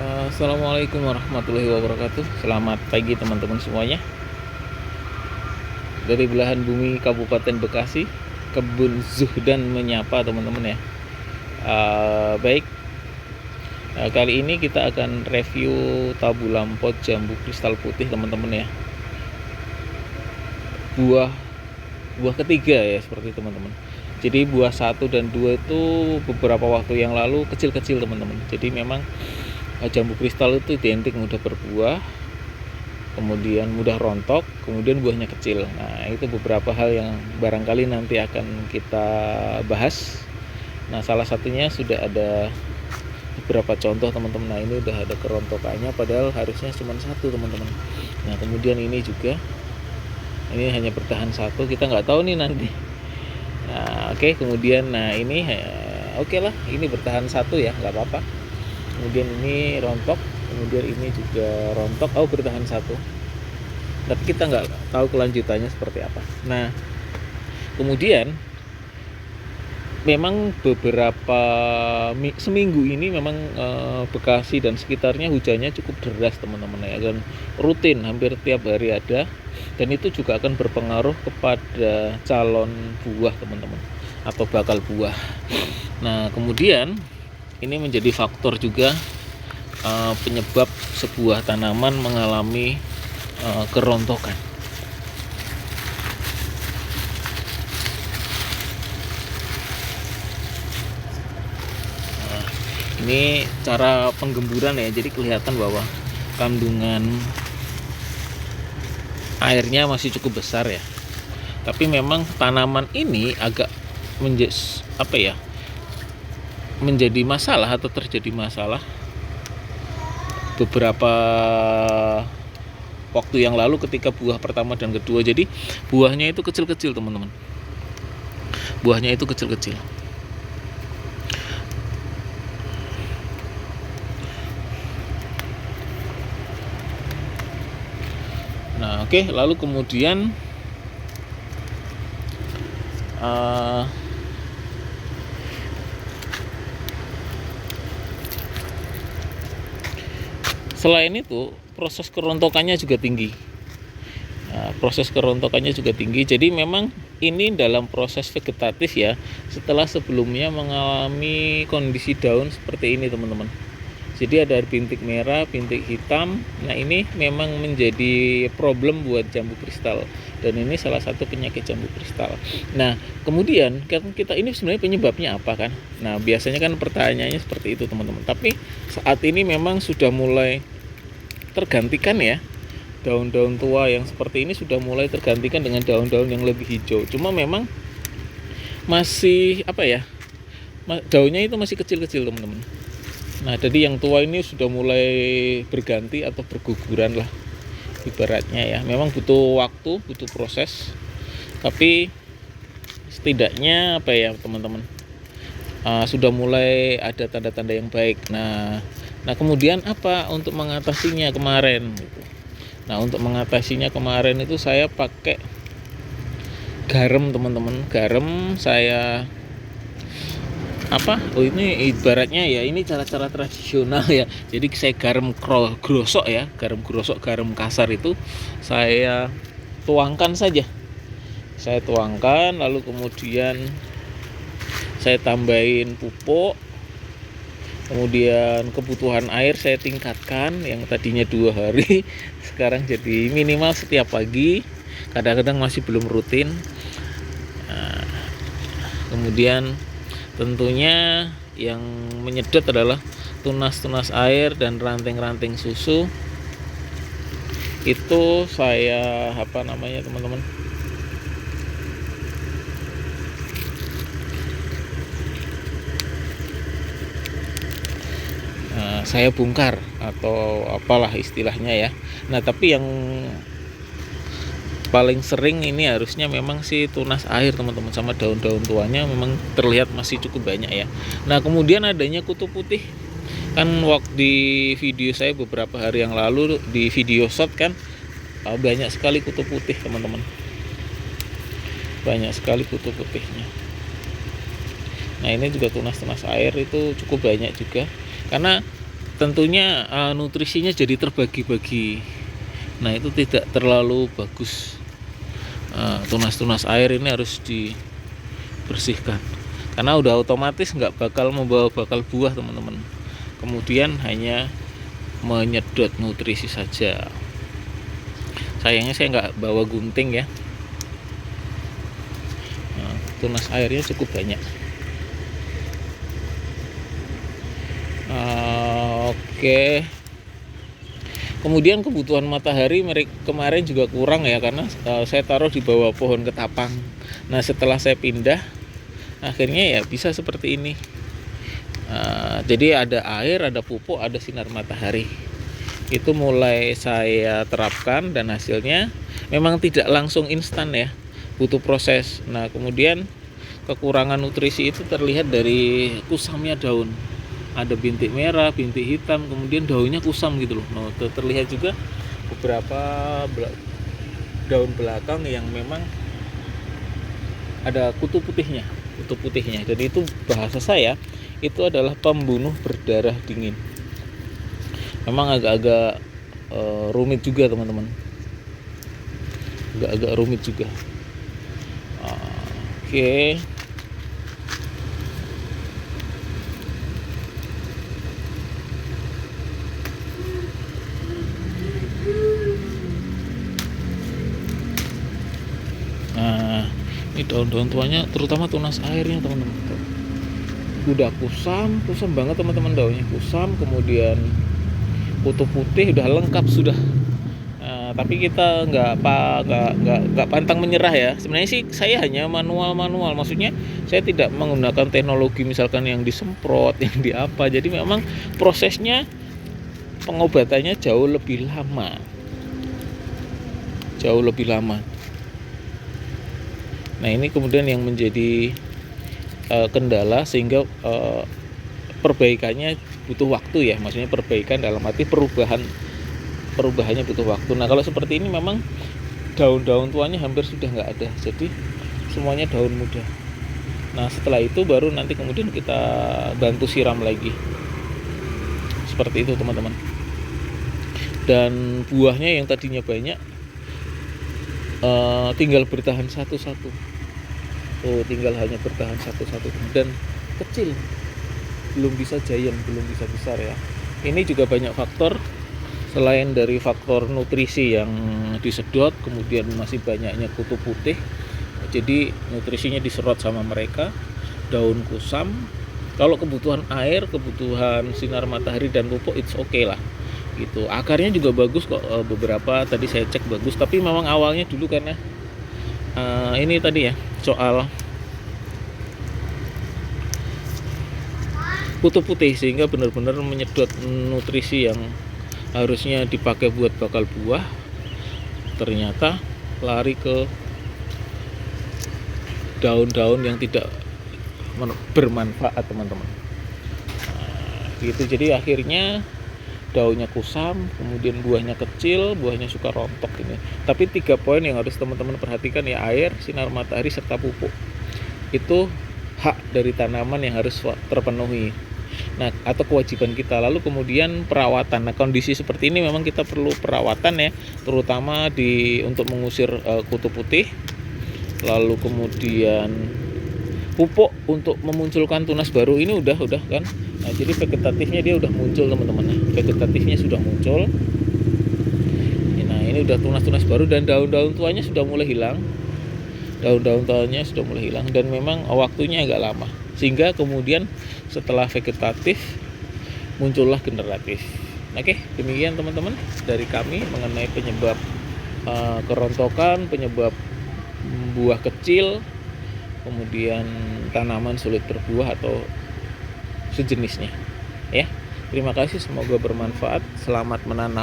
Assalamualaikum warahmatullahi wabarakatuh. Selamat pagi teman-teman semuanya. Dari belahan bumi Kabupaten Bekasi, Kebun Zuhdan menyapa teman-teman ya. Baik, kali ini kita akan review tabu lampot jambu kristal putih teman-teman ya. Buah ketiga ya seperti teman-teman. Jadi buah 1 dan 2 itu beberapa waktu yang lalu kecil-kecil teman-teman. Jadi memang jambu kristal itu identik mudah berbuah, kemudian mudah rontok, kemudian buahnya kecil. Nah, itu beberapa hal yang barangkali nanti akan kita bahas. Nah, salah satunya sudah ada beberapa contoh teman-teman. Nah, ini udah ada kerontokannya padahal harusnya cuma 1 teman-teman. Nah, kemudian ini juga, ini hanya bertahan 1, kita nggak tahu nih nanti. Nah, oke, kemudian nah ini oke lah, ini bertahan 1 ya, nggak apa-apa. Kemudian ini rontok, kemudian ini juga rontok, bertahan 1, tapi kita nggak tahu kelanjutannya seperti apa. Nah, kemudian memang beberapa seminggu ini memang Bekasi dan sekitarnya hujannya cukup deras teman-teman ya, dan rutin hampir tiap hari ada, dan itu juga akan berpengaruh kepada calon buah teman-teman atau bakal buah. Nah, kemudian ini menjadi faktor juga penyebab sebuah tanaman mengalami kerontokan. Nah, ini cara penggemburan ya, jadi kelihatan bahwa kandungan airnya masih cukup besar ya. Tapi memang tanaman ini agak menjadi masalah atau terjadi masalah beberapa waktu yang lalu ketika buah pertama dan kedua. Jadi buahnya itu kecil-kecil teman-teman, buahnya itu kecil-kecil. Nah, oke, lalu kemudian selain itu proses kerontokannya juga tinggi. Jadi memang ini dalam proses vegetatif ya, setelah sebelumnya mengalami kondisi daun seperti ini teman-teman. Jadi ada bintik merah, bintik hitam. Nah, ini memang menjadi problem buat jambu kristal, dan ini salah satu penyakit jambu kristal. Nah, kemudian kita ini sebenarnya penyebabnya apa kan? Nah, biasanya kan pertanyaannya seperti itu teman-teman. Tapi saat ini memang sudah mulai tergantikan ya, daun-daun tua yang seperti ini sudah mulai tergantikan dengan daun-daun yang lebih hijau. Cuma memang masih daunnya itu masih kecil-kecil teman-teman. Nah, jadi yang tua ini sudah mulai berganti atau berguguran lah ibaratnya ya. Memang butuh waktu, butuh proses, tapi setidaknya teman-teman, sudah mulai ada tanda-tanda yang baik. Nah kemudian apa untuk mengatasinya kemarin gitu. Nah, untuk mengatasinya kemarin itu saya pakai garam teman-teman. Garam saya ini ibaratnya ya, ini cara-cara tradisional ya. Jadi saya garam grosok ya, garam kasar itu saya tuangkan saja. Saya tuangkan, lalu kemudian saya tambahin pupuk. Kemudian kebutuhan air saya tingkatkan, yang tadinya 2 hari sekarang jadi minimal setiap pagi, kadang-kadang masih belum rutin. Nah, kemudian tentunya yang menyedot adalah tunas-tunas air dan ranting-ranting susu. Itu saya teman-teman, saya bongkar atau apalah istilahnya ya. Nah, tapi yang paling sering ini harusnya memang sih tunas air teman-teman, sama daun-daun tuanya memang terlihat masih cukup banyak ya. Nah, kemudian adanya kutu putih kan, waktu di video saya beberapa hari yang lalu di video shot kan, banyak sekali kutu putih teman-teman, banyak sekali kutu putihnya. Nah, ini juga tunas-tunas air itu cukup banyak juga, karena tentunya nutrisinya jadi terbagi-bagi. Nah, itu tidak terlalu bagus. Tunas-tunas air ini harus dibersihkan karena udah otomatis nggak bakal membawa bakal buah teman-teman, kemudian hanya menyedot nutrisi saja. Sayangnya saya nggak bawa gunting ya. Tunas airnya cukup banyak. Oke. Kemudian kebutuhan matahari kemarin juga kurang ya, karena saya taruh di bawah pohon ketapang. Nah, setelah saya pindah, akhirnya ya bisa seperti ini. Jadi ada air, ada pupuk, ada sinar matahari. Itu mulai saya terapkan dan hasilnya memang tidak langsung instan ya, butuh proses. Nah, kemudian kekurangan nutrisi itu terlihat dari kusamnya daun. Ada bintik merah, bintik hitam, kemudian daunnya kusam gitu loh. Nah, terlihat juga beberapa daun belakang yang memang ada kutu putihnya. Dan itu bahasa saya itu adalah pembunuh berdarah dingin. Memang agak-agak rumit juga teman-teman. Agak-agak rumit juga. Oke. Nah, ini daun-daun tuanya, terutama tunas airnya teman-teman. Udah kusam banget teman-teman, daunnya kusam, kemudian kutu putih udah lengkap sudah. Tapi kita nggak pantang menyerah ya. Sebenarnya sih saya hanya manual, maksudnya saya tidak menggunakan teknologi misalkan yang disemprot, yang di apa. Jadi memang prosesnya pengobatannya jauh lebih lama. Nah, ini kemudian yang menjadi kendala, sehingga perbaikannya butuh waktu ya. Maksudnya perbaikan dalam arti perubahannya butuh waktu. Nah, kalau seperti ini memang daun-daun tuanya hampir sudah nggak ada, jadi semuanya daun muda. Nah, setelah itu baru nanti kemudian kita bantu siram lagi, seperti itu teman-teman. Dan buahnya yang tadinya banyak tinggal bertahan satu-satu. Tinggal hanya bertahan satu-satu dan kecil, belum bisa giant, belum bisa besar ya. Ini juga banyak faktor selain dari faktor nutrisi yang disedot, kemudian masih banyaknya kutu putih, jadi nutrisinya diserot sama mereka. Daun kusam, kalau kebutuhan air, kebutuhan sinar matahari dan pupuk, it's okay lah gitu. Akarnya juga bagus kok, beberapa tadi saya cek bagus, tapi memang awalnya dulu karena ini tadi ya, soal kutu putih, sehingga benar-benar menyedot nutrisi yang harusnya dipakai buat bakal buah, ternyata lari ke daun-daun yang tidak bermanfaat teman-teman. Gitu. Jadi akhirnya daunnya kusam, kemudian buahnya kecil, buahnya suka rontok ini. Tapi 3 poin yang harus teman-teman perhatikan ya: air, sinar matahari, serta pupuk. Itu hak dari tanaman yang harus terpenuhi. Nah, atau kewajiban kita. Lalu kemudian perawatan. Nah, kondisi seperti ini memang kita perlu perawatan ya, terutama untuk mengusir kutu putih. Lalu kemudian pupuk untuk memunculkan tunas baru. Ini udah kan. Nah, jadi vegetatifnya dia udah muncul teman-teman. Vegetatifnya sudah muncul. Nah, ini udah tunas-tunas baru dan daun-daun tuanya sudah mulai hilang. Dan memang waktunya agak lama. Sehingga kemudian setelah vegetatif muncullah generatif. Oke, demikian teman-teman dari kami mengenai penyebab kerontokan, penyebab buah kecil, kemudian tanaman sulit berbuah atau sejenisnya ya. Terima kasih, semoga bermanfaat. Selamat menanam.